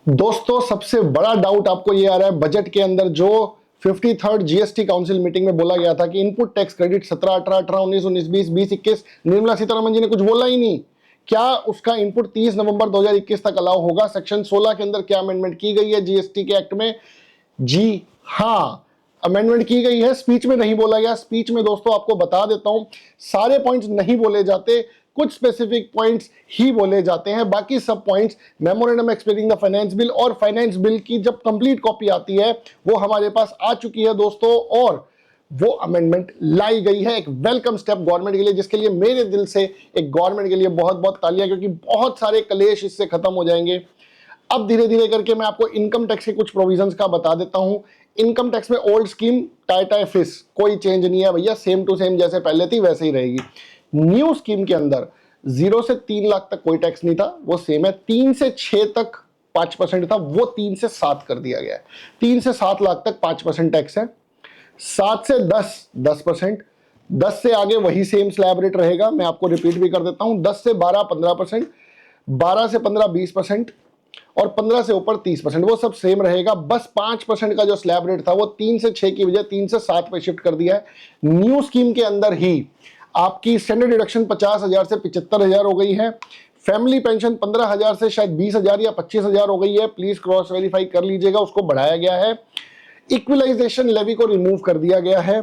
दोस्तों सबसे बड़ा डाउट आपको ये आ रहा है बजट के अंदर जो 53rd जीएसटी काउंसिल मीटिंग में बोला गया था कि input tax credit 17, 18, 18, 19, 19, 20, 20, 21, Nirmala Sitharaman ji ने कुछ बोला ही नहीं। क्या उसका इनपुट 30 नवंबर 2021 तक अलाउ होगा? सेक्शन 16 के अंदर क्या अमेंडमेंट की गई है जीएसटी के एक्ट में? जी हाँ, अमेंडमेंट की गई है। स्पीच में नहीं बोला गया। स्पीच में दोस्तों आपको बता देता हूं, सारे पॉइंट्स नहीं बोले जाते, कुछ स्पेसिफिक पॉइंट्स ही बोले जाते हैं। बाकी सब points memorandum explaining the finance bill और फाइनेंस बिल की जब कंप्लीट कॉपी आती है वो हमारे पास आ चुकी है दोस्तों, और वो अमेंडमेंट लाई गई है। एक वेलकम स्टेप गवर्नमेंट के लिए, जिसके लिए मेरे दिल से एक गवर्नमेंट के लिए बहुत बहुत तालियां, क्योंकि बहुत सारे कलेश इससे खत्म हो जाएंगे। अब धीरे धीरे करके मैं आपको इनकम टैक्स के कुछ प्रोविजंस का बता देता हूं। इनकम टैक्स में ओल्ड स्कीम टाई फिश कोई चेंज नहीं है भैया, सेम टू सेम जैसे पहले थी वैसे ही रहेगी। न्यू स्कीम के अंदर 0 से 3 लाख तक कोई टैक्स नहीं था, वो सेम है। 3 से 6 तक 5% था, वो 3 से 7 कर दिया गया है। 3 से 7 लाख तक 5% टैक्स है। 7 से 10 10%, 10 से आगे वही सेम स्लैब रेट रहेगा। मैं आपको रिपीट भी कर देता हूं, 10 से 12 15%, 12 से 15 20%, और 15 से ऊपर 30%, वो सब सेम रहेगा। बस 5% का जो स्लैब रेट था वो 3 से 6 की बजाय 3 से 7 पे शिफ्ट कर दिया है। न्यू स्कीम के अंदर ही आपकी स्टैंडर्ड डिडक्शन 50,000 से 75,000 हो गई है। फैमिली पेंशन 15,000 से शायद 20,000 या 25,000 हो गई है, प्लीज क्रॉस वेरीफाई कर लीजिएगा, उसको बढ़ाया गया है। इक्विलाइजेशन लेवी को रिमूव कर दिया गया है।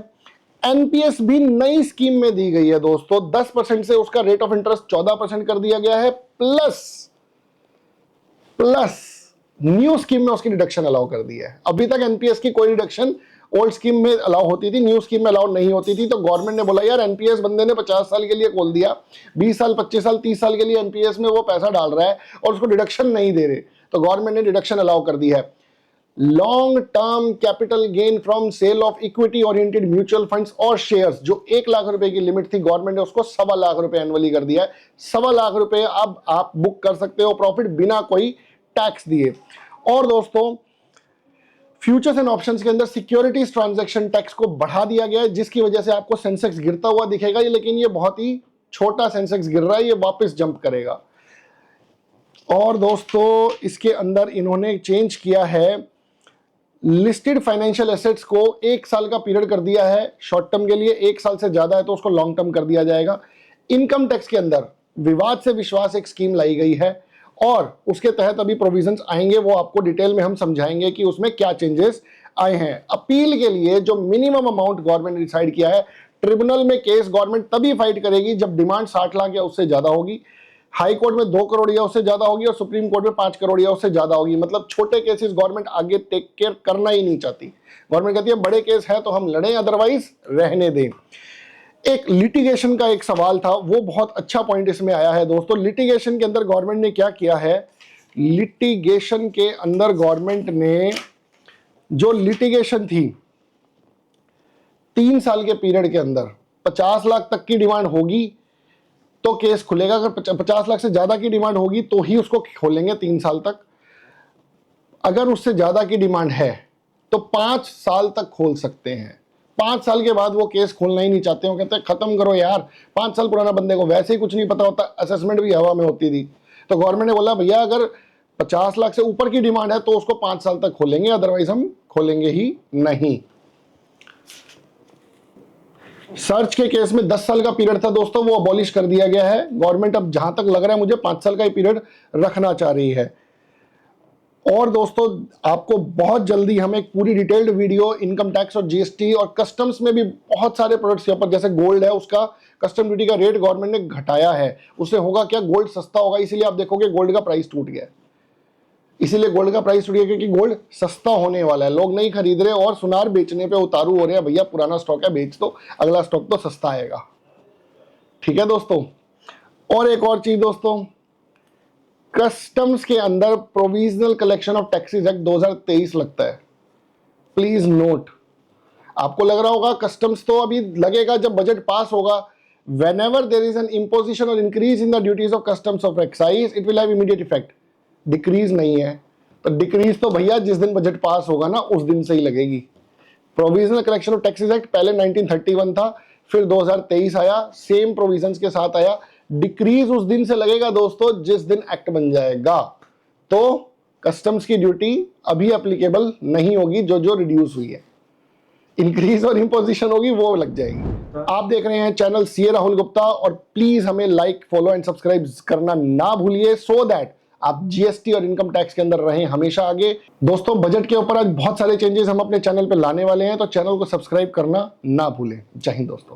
एनपीएस भी नई स्कीम में दी गई है दोस्तों, 10% से उसका रेट ऑफ इंटरेस्ट 14% कर दिया गया है, प्लस न्यू स्कीम में उसकी डिडक्शन अलाउ कर दी है। अभी तक एनपीएस की कोई डिडक्शन ओल्ड स्कीम में अलाउ होती थी, न्यू स्कीम में अलाउ नहीं होती थी। तो गवर्नमेंट ने बोला यार एनपीएस बंदे ने 50 साल के लिए खोल दिया, 20 साल 25 साल 30 साल के लिए एनपीएस में वो पैसा डाल रहा है और उसको डिडक्शन नहीं दे रहे, तो गवर्नमेंट ने डिडक्शन अलाउ कर दी है। Long term capital gain from sale of equity oriented mutual funds और शेयर्स, जो 1 लाख रुपए की लिमिट थी, गवर्नमेंट ने उसको 1.25 लाख रुपए एनुअली कर दिया है। 1.25 लाख रुपए अब आप बुक कर सकते हो प्रॉफिट बिना कोई टैक्स दिए। और दोस्तों फ्यूचर्स एंड ऑप्शंस के अंदर सिक्योरिटीज ट्रांजैक्शन टैक्स को बढ़ा दिया गया है, जिसकी वजह से आपको सेंसेक्स गिरता हुआ दिखेगा, लेकिन ये बहुत ही छोटा सेंसेक्स गिर रहा है, ये वापस जंप करेगा। और दोस्तों इसके अंदर इन्होंने चेंज किया है, लिस्टेड फाइनेंशियल एसेट्स को 1 साल का पीरियड कर दिया है शॉर्ट टर्म के लिए, 1 साल से ज्यादा है तो उसको लॉन्ग टर्म कर दिया जाएगा। इनकम टैक्स के अंदर विवाद से विश्वास एक स्कीम लाई गई है, और उसके तहत अभी प्रोविजंस आएंगे, वो आपको डिटेल में हम समझाएंगे कि उसमें क्या चेंजेस आए हैं। अपील के लिए जो मिनिमम अमाउंट गवर्नमेंट ने डिसाइड किया है, ट्रिब्यूनल में केस गवर्नमेंट तभी फाइट करेगी जब डिमांड 60 लाख या उससे ज्यादा होगी, हाई कोर्ट में 2 करोड़ या उससे ज्यादा होगी, और सुप्रीम कोर्ट में 5 करोड़ या उससे ज्यादा होगी। मतलब छोटे केसेस गवर्नमेंट आगे टेक केयर करना ही नहीं चाहती। गवर्नमेंट कहती है बड़े केस है तो हम लड़ें, अदरवाइज रहने दें। एक लिटिगेशन का एक सवाल था, वो बहुत अच्छा पॉइंट इसमें आया है दोस्तों। लिटिगेशन के अंदर गवर्नमेंट ने क्या किया है, लिटिगेशन के अंदर गवर्नमेंट ने जो लिटिगेशन थी 3 साल के पीरियड के अंदर 50 लाख तक की डिमांड होगी तो केस खुलेगा, अगर 50 लाख से ज्यादा की डिमांड होगी तो ही उसको खोलेंगे 3 साल तक। अगर उससे ज्यादा की डिमांड है तो 5 साल तक खोल सकते हैं। 5 साल के बाद वो केस खोलना ही नहीं चाहते हो, कहते हैं खत्म करो यार, 5 साल पुराना बंदे को वैसे ही कुछ नहीं पता होता, असेसमेंट भी हवा में होती थी। तो गवर्नमेंट ने बोला भैया अगर 50 लाख से ऊपर की डिमांड है तो उसको 5 साल तक खोलेंगे, अदरवाइज हम खोलेंगे ही नहीं। सर्च के केस में 10 साल का पीरियड था दोस्तों, वो अबॉलिश कर दिया गया है। गवर्नमेंट अब जहां तक लग रहा है मुझे 5 साल का ही पीरियड रखना चाह रही है। और दोस्तों आपको बहुत जल्दी हम एक पूरी डिटेल्ड वीडियो इनकम टैक्स और जीएसटी और कस्टम्स में भी बहुत सारे प्रोडक्ट्स के ऊपर, जैसे गोल्ड है उसका कस्टम ड्यूटी का रेट गवर्नमेंट ने घटाया है, उससे होगा क्या, गोल्ड सस्ता होगा, इसीलिए आप देखोगे गोल्ड का प्राइस टूट गया। इसीलिए गोल्ड का प्राइस टूट गया क्योंकि गोल्ड सस्ता होने वाला है, लोग नहीं खरीद रहे और सुनार बेचने पे उतारू हो रहे हैं, भैया पुराना स्टॉक है बेच दो, अगला स्टॉक तो सस्ता आएगा। ठीक है दोस्तों। और एक और चीज दोस्तों, कस्टम्स के अंदर provisional collection of taxes act 2023 लगता है, प्लीज नोट। आपको लग रहा होगा कस्टम्स तो अभी लगेगा जब बजट पास होगा। whenever there is an imposition or increase in the duties of customs of excise it will have immediate effect, decrease नहीं है। तो डिक्रीज तो भैया जिस दिन बजट पास होगा ना उस दिन से ही लगेगी। Provisional collection of taxes act पहले 1931 था, फिर 2023 आया, सेम प्रोविजंस के साथ आया। डिक्रीज उस दिन से लगेगा दोस्तों जिस दिन एक्ट बन जाएगा। तो कस्टम्स की ड्यूटी अभी एप्लीकेबल नहीं होगी, जो जो रिड्यूस हुई है। इंक्रीज और इम्पोजिशन होगी वो लग जाएगी। आप देख रहे हैं चैनल सीए राहुल गुप्ता, और प्लीज हमें लाइक, फॉलो एंड सब्सक्राइब करना ना भूलिए, सो दैट आप जीएसटी और इनकम टैक्स के अंदर रहें हमेशा आगे। दोस्तों, बजट के ऊपर आज बहुत सारे चेंजेस हम अपने चैनल पे लाने वाले हैं, तो चैनल को सब्सक्राइब करना ना भूलें। जय हिंद दोस्तों।